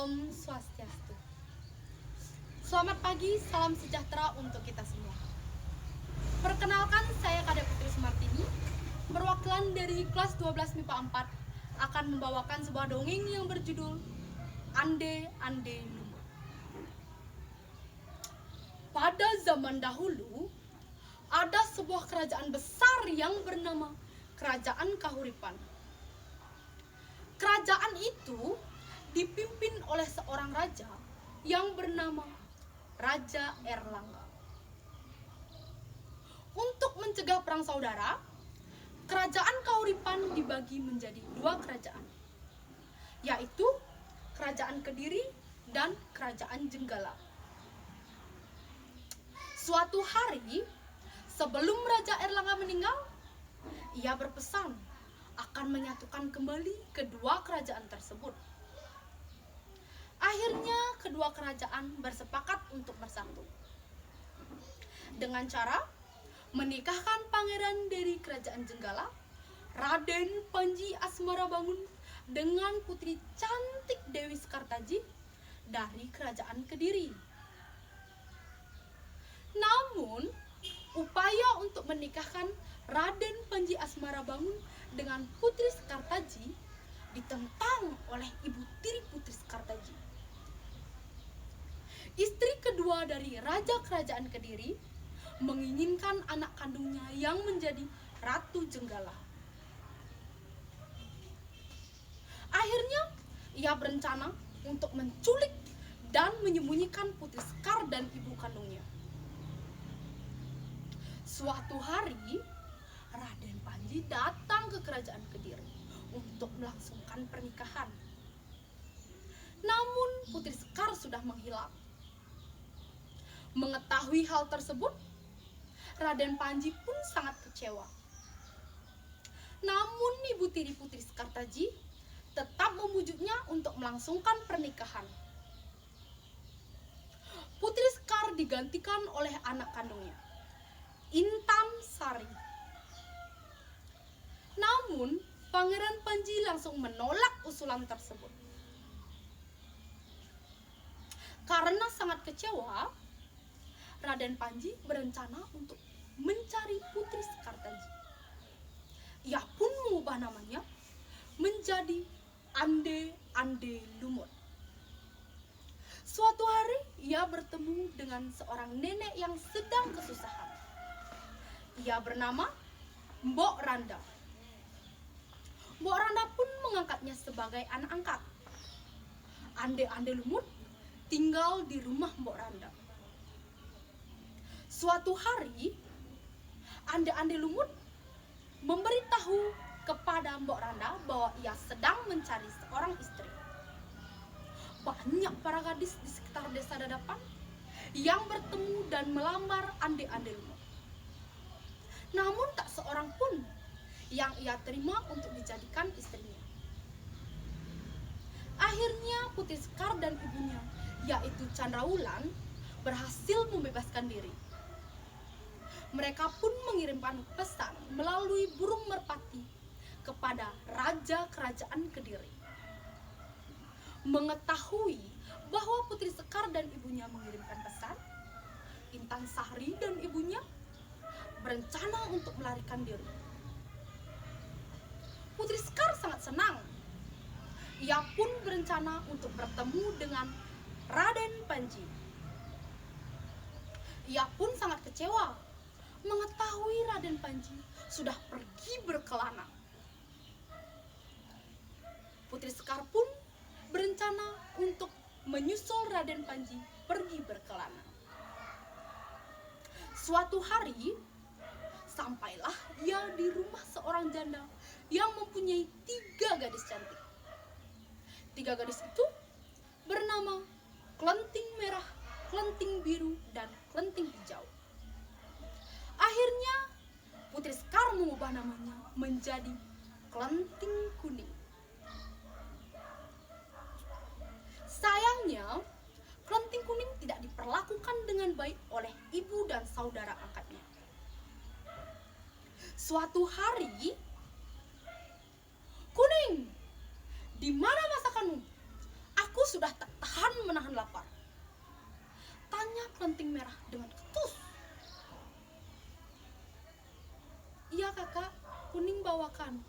Om Swastiastu. Selamat pagi, salam sejahtera untuk kita semua. Perkenalkan, saya Kade Putri Sumartini, perwakilan dari kelas 12 MIPA 4 akan membawakan sebuah dongeng yang berjudul Ande Ande Lumut. Pada zaman dahulu, ada sebuah kerajaan besar yang bernama Kerajaan Kahuripan. Kerajaan itu dipimpin oleh seorang raja yang bernama Raja Erlangga. Untuk mencegah perang saudara, kerajaan Kahuripan dibagi menjadi dua kerajaan, yaitu Kerajaan Kediri dan Kerajaan Jenggala. Suatu hari, sebelum Raja Erlangga meninggal, ia berpesan akan menyatukan kembali kedua kerajaan tersebut. Akhirnya kedua kerajaan bersepakat untuk bersatu dengan cara menikahkan pangeran dari Kerajaan Jenggala, Raden Panji Asmarabangun, dengan putri cantik Dewi Sekartaji dari Kerajaan Kediri. Namun, upaya untuk menikahkan Raden Panji Asmarabangun dengan Putri Sekartaji ditentang oleh ibu tiri Putri Sekartaji. Istri kedua dari Raja Kerajaan Kediri menginginkan anak kandungnya yang menjadi Ratu Jenggala. Akhirnya, ia berencana untuk menculik dan menyembunyikan Putri Sekar dan ibu kandungnya. Suatu hari, Raden Panji datang ke Kerajaan Kediri untuk melangsungkan pernikahan. Namun, Putri Sekar sudah menghilang. Mengetahui hal tersebut, Raden Panji pun sangat kecewa. Namun ibu tiri Putri Sekartaji tetap membujuknya untuk melangsungkan pernikahan. Putri Sekar digantikan oleh anak kandungnya, Intan Sari. Namun, Pangeran Panji langsung menolak usulan tersebut. Karena sangat kecewa, Raden Panji berencana untuk mencari Putri Sekartaji. Ia pun mengubah namanya menjadi Ande Ande Lumut. Suatu hari, ia bertemu dengan seorang nenek yang sedang kesusahan. Ia bernama Mbok Randa. Mbok Randa pun mengangkatnya sebagai anak angkat. Ande Ande Lumut tinggal di rumah Mbok Randa. Suatu hari, Ande Ande Lumut memberitahu kepada Mbok Randa bahwa ia sedang mencari seorang istri. Banyak para gadis di sekitar desa Dadapan yang bertemu dan melamar Ande Ande Lumut. Namun tak seorang pun yang ia terima untuk dijadikan istrinya. Akhirnya Putri Sekar dan ibunya, yaitu Candrawulan, berhasil membebaskan diri. Mereka pun mengirimkan pesan melalui burung merpati kepada Raja Kerajaan Kediri. Mengetahui bahwa Putri Sekar dan ibunya mengirimkan pesan, Intan Sari dan ibunya berencana untuk melarikan diri. Putri Sekar sangat senang. Ia pun berencana untuk bertemu dengan Raden Panji. Ia pun sangat kecewa mengetahui Raden Panji sudah pergi berkelana. Putri Sekar pun berencana untuk menyusul Raden Panji pergi berkelana. Suatu hari, sampailah ia di rumah seorang janda yang mempunyai 3 gadis cantik. 3 gadis itu bernama Kelenting Merah, Kelenting Biru, dan Kelenting Hijau. Akhirnya, Putri Sekar mengubah namanya menjadi Kelenting Kuning. Sayangnya, Kelenting Kuning tidak diperlakukan dengan baik oleh ibu dan saudara angkatnya. Suatu hari, Kuning, di mana masakanmu? Aku Aku sudah tak tahan menahan lapar, tanya Kelenting Merah dengan ketus. Iya kakak, Kuning bawakan,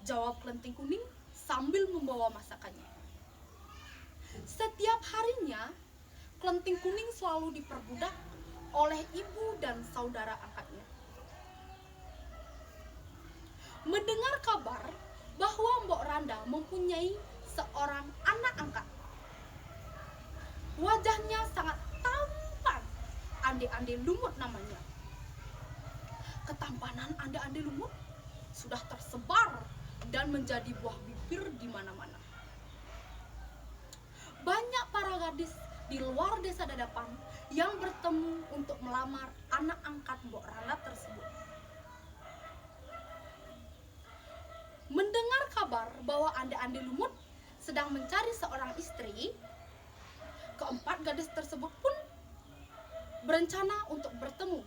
jawab Kelenting Kuning sambil membawa masakannya. Setiap harinya, Kelenting Kuning selalu diperbudak oleh ibu dan saudara angkatnya. Mendengar kabar bahwa Mbok Randa mempunyai seorang anak angkat, wajahnya sangat tampan. Ande-Ande Lumut namanya. Ketampanan Ande-Ande Lumut sudah tersebar dan menjadi buah bibir di mana-mana. Banyak para gadis di luar desa Dadapan yang bertemu untuk melamar anak angkat Mbok Randa tersebut. Mendengar kabar bahwa Ande-Ande Lumut sedang mencari seorang istri, keempat gadis tersebut pun berencana untuk bertemu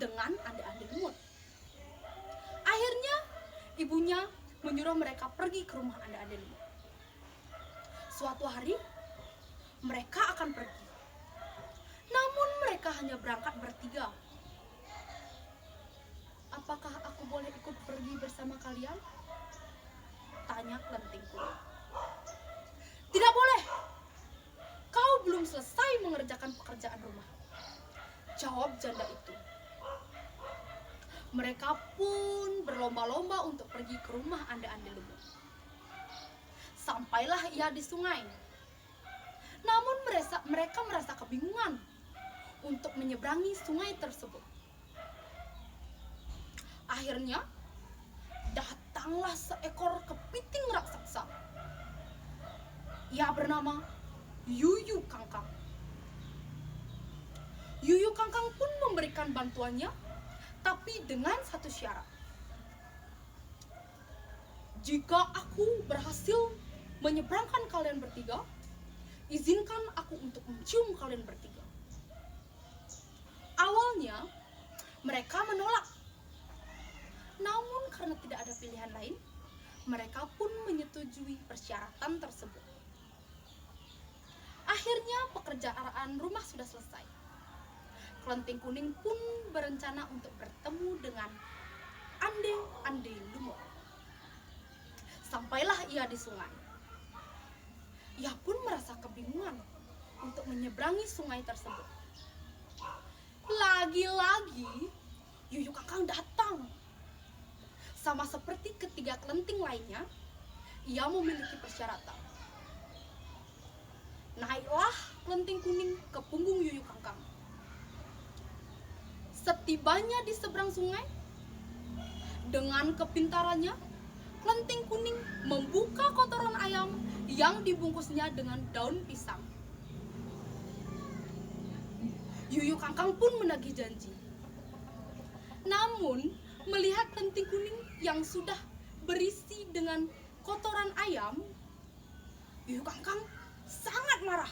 dengan Ande-Ande Lumut. Akhirnya ibunya menyuruh mereka pergi ke rumah Ande-Ande Lumut. Suatu hari mereka akan pergi, namun mereka hanya berangkat bertiga. Apakah aku boleh ikut pergi bersama kalian? Tanya Kelenting Kuning. Tidak boleh, kau belum selesai mengerjakan pekerjaan rumah, jawab janda itu. Mereka pun berlomba-lomba untuk pergi ke rumah Ande-Ande Lumut. Sampailah ia di sungai. Namun mereka merasa kebingungan untuk menyeberangi sungai tersebut. Akhirnya datanglah seekor kepiting raksasa. Ia bernama Yuyu Kangkang. Yuyu Kangkang pun memberikan bantuannya, tapi dengan satu syarat. Jika aku berhasil menyeberangkan kalian bertiga, izinkan aku untuk mencium kalian bertiga. Awalnya mereka menolak, namun karena tidak ada pilihan lain, mereka pun menyetujui persyaratan tersebut. Akhirnya pekerjaan rumah sudah selesai. Kelenting Kuning pun berencana untuk bertemu dengan Ande-Ande Lumut. Sampailah ia di sungai. Ia pun merasa kebingungan untuk menyeberangi sungai tersebut. Lagi-lagi Yuyu Kangkang datang. Sama seperti ketiga kelenting lainnya, ia memiliki persyaratan. Naiklah Kelenting Kuning ke punggung Yuyu Kangkang. Setibanya di seberang sungai, dengan kepintarannya, Kelenting Kuning membuka kotoran ayam yang dibungkusnya dengan daun pisang. Yuyu Kangkang pun menagih janji. Namun, melihat Kelenting Kuning yang sudah berisi dengan kotoran ayam, Yuyu Kangkang sangat marah.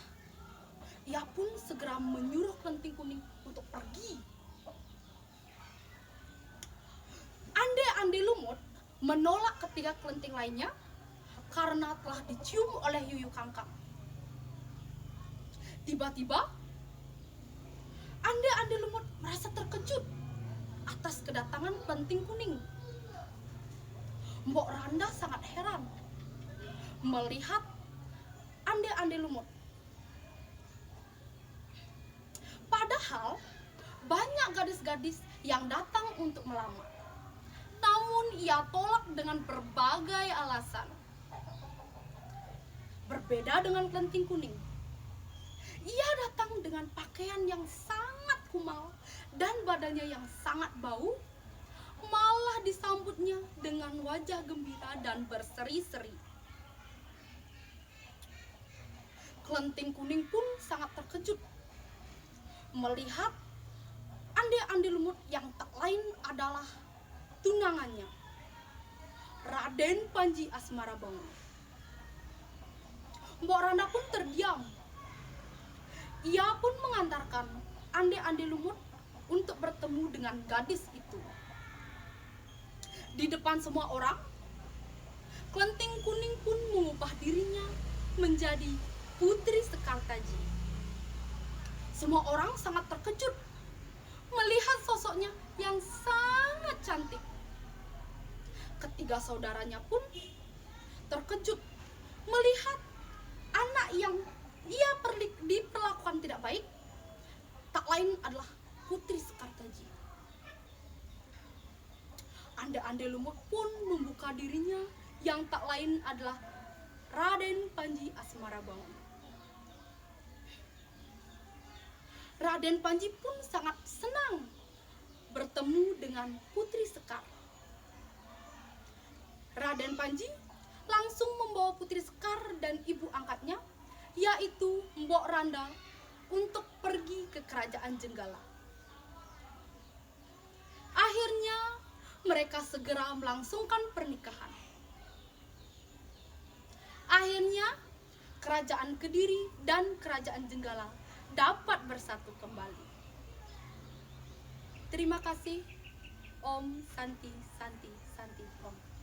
Ia pun segera menyuruh Kelenting Kuning untuk pergi. Ande-Ande Lumut menolak ketiga kelenting lainnya karena telah dicium oleh Yuyu Kangkang. Tiba-tiba, Ande-Ande Lumut merasa terkejut atas kedatangan Kelenting Kuning. Mbok Randa sangat heran melihat Ande-Ande Lumut. Padahal banyak gadis-gadis yang datang untuk melamar. Namun ia tolak dengan berbagai alasan. Berbeda dengan Kelenting Kuning, ia datang dengan pakaian yang sangat kumal dan badannya yang sangat bau, malah disambutnya dengan wajah gembira dan berseri-seri. Kelenting Kuning pun sangat terkejut melihat Ande-Ande Lumut yang tak lain adalah tunangannya, Raden Panji Asmarabangun. Mbok Randa pun terdiam. Ia pun mengantarkan Ande-Ande Lumut untuk bertemu dengan gadis itu. Di depan semua orang, Kelenting Kuning pun mengubah dirinya menjadi Putri Sekartaji. Semua orang sangat terkejut melihat sosoknya yang sangat cantik. Ketiga saudaranya pun terkejut melihat anak yang ia diperlakukan tidak baik, tak lain adalah Putri Sekartaji. Ande-ande lumut pun membuka dirinya yang tak lain adalah Raden Panji Asmarabangun. Raden Panji pun sangat senang bertemu dengan Putri Sekar. Raden Panji langsung membawa Putri Sekar dan ibu angkatnya, yaitu Mbok Randa, untuk pergi ke kerajaan Jenggala. Akhirnya mereka segera melangsungkan pernikahan. Akhirnya kerajaan Kediri dan kerajaan Jenggala dapat bersatu kembali. Terima kasih. Om Santi Santi Santi Om.